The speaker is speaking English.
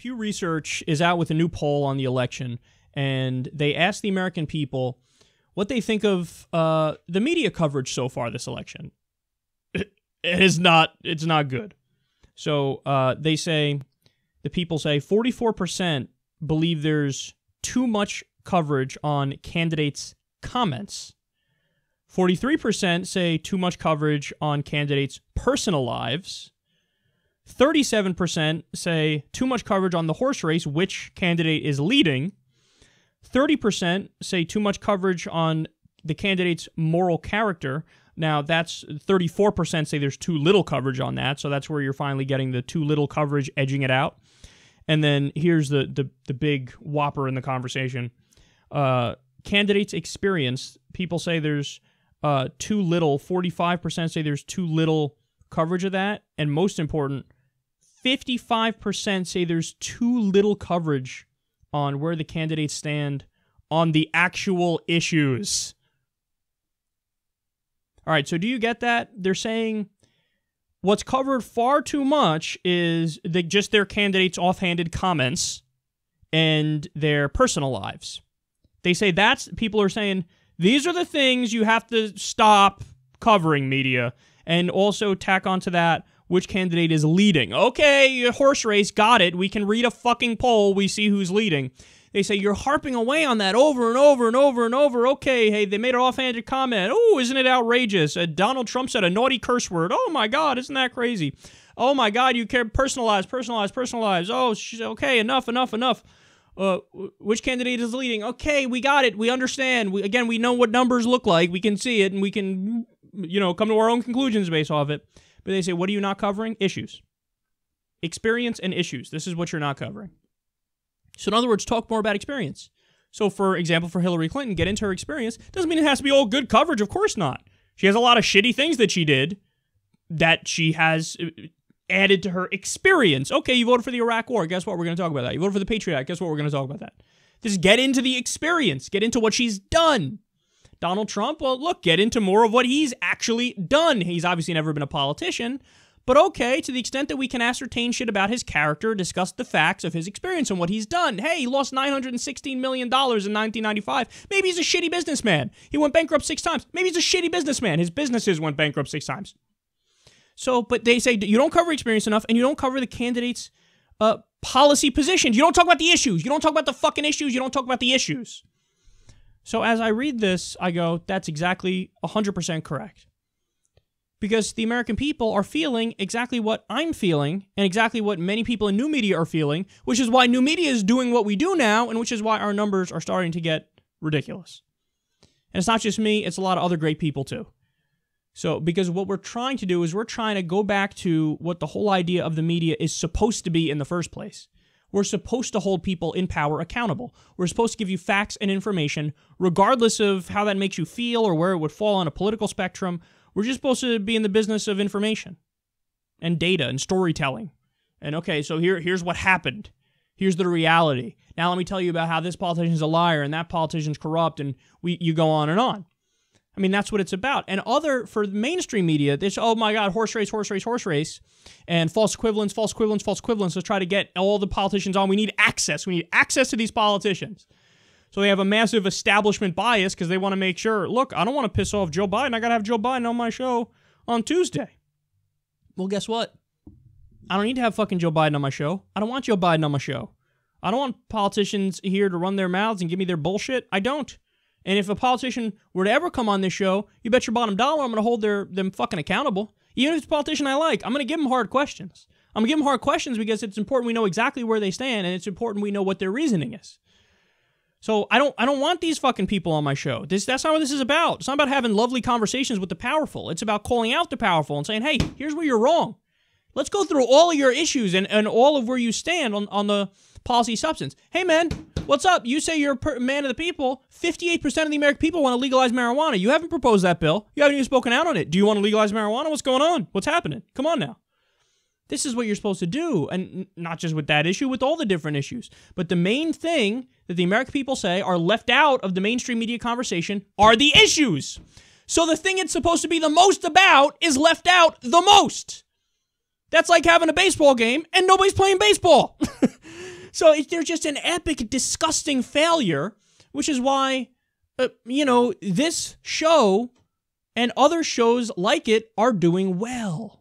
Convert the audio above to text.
Pew Research is out with a new poll on the election, and they asked the American people what they think of the media coverage so far this election. It's not good. So the people say 44% believe there's too much coverage on candidates' comments. 43% say too much coverage on candidates' personal lives. 37% say too much coverage on the horse race, which candidate is leading. 30% say too much coverage on the candidate's moral character. Now, that's 34% say there's too little coverage on that, so that's where you're finally getting the too little coverage edging it out. And then here's the big whopper in the conversation. Candidates' experience, people say there's too little. 45% say there's too little coverage of that. And most important, 55% say there's too little coverage on where the candidates stand on the actual issues. All right, so do you get that? They're saying what's covered far too much is just their candidates' offhanded comments and their personal lives. They say people are saying, these are the things you have to stop covering, media, and also tack onto that which candidate is leading. Okay, horse race, got it. We can read a fucking poll. We see who's leading. They say, you're harping away on that over and over and over and over. Okay, hey, they made an offhanded comment. Oh, isn't it outrageous? Donald Trump said a naughty curse word. Oh, my God, isn't that crazy? Oh, my God, you care. Personalized. Oh, okay, enough. Which candidate is leading? Okay, we got it. We understand. We know what numbers look like. We can see it, and we can, come to our own conclusions based off it. But they say, what are you not covering? Issues. Experience and issues. This is what you're not covering. So in other words, talk more about experience. So for example, for Hillary Clinton, get into her experience. Doesn't mean it has to be all good coverage. Of course not. She has a lot of shitty things that she did that she has added to her experience. Okay, you voted for the Iraq War. Guess what? We're going to talk about that. You voted for the Patriot Act. Guess what? We're going to talk about that. Just get into the experience. Get into what she's done. Donald Trump, well, look, get into more of what he's actually done. He's obviously never been a politician. But okay, to the extent that we can ascertain shit about his character, discuss the facts of his experience and what he's done. Hey, he lost $916 million in 1995. Maybe he's a shitty businessman. He went bankrupt 6 times. Maybe he's a shitty businessman. His businesses went bankrupt 6 times. So, but they say you don't cover experience enough, and you don't cover the candidate's policy positions. You don't talk about the issues. You don't talk about the fucking issues. You don't talk about the issues. So as I read this, I go, that's exactly 100% correct. Because the American people are feeling exactly what I'm feeling and exactly what many people in new media are feeling, which is why new media is doing what we do now and which is why our numbers are starting to get ridiculous. And it's not just me, it's a lot of other great people too. So, because what we're trying to do is we're trying to go back to what the whole idea of the media is supposed to be in the first place. We're supposed to hold people in power accountable. We're supposed to give you facts and information, regardless of how that makes you feel or where it would fall on a political spectrum. We're just supposed to be in the business of information and data and storytelling. And okay, so here's what happened. Here's the reality. Now let me tell you about how this politician's a liar and that politician's corrupt, and you go on and on. I mean, that's what it's about. And for mainstream media, they say, oh my God, horse race, and false equivalence. Let's try to get all the politicians on. We need access. We need access to these politicians. So they have a massive establishment bias because they want to make sure, look, I don't want to piss off Joe Biden. I got to have Joe Biden on my show on Tuesday. Well, guess what? I don't need to have fucking Joe Biden on my show. I don't want Joe Biden on my show. I don't want politicians here to run their mouths and give me their bullshit. I don't. And if a politician were to ever come on this show, you bet your bottom dollar I'm going to hold them fucking accountable. Even if it's a politician I like, I'm going to give them hard questions. I'm going to give them hard questions because it's important we know exactly where they stand, and it's important we know what their reasoning is. So I don't want these fucking people on my show. That's not what this is about. It's not about having lovely conversations with the powerful. It's about calling out the powerful and saying, hey, here's where you're wrong. Let's go through all of your issues and all of where you stand on the policy substance. Hey, man, what's up? You say you're a man of the people. 58% of the American people want to legalize marijuana. You haven't proposed that bill. You haven't even spoken out on it. Do you want to legalize marijuana? What's going on? What's happening? Come on now. This is what you're supposed to do, and not just with that issue, with all the different issues. But the main thing that the American people say are left out of the mainstream media conversation are the issues. So the thing it's supposed to be the most about is left out the most. That's like having a baseball game and nobody's playing baseball. So they're just an epic, disgusting failure, which is why, this show and other shows like it are doing well.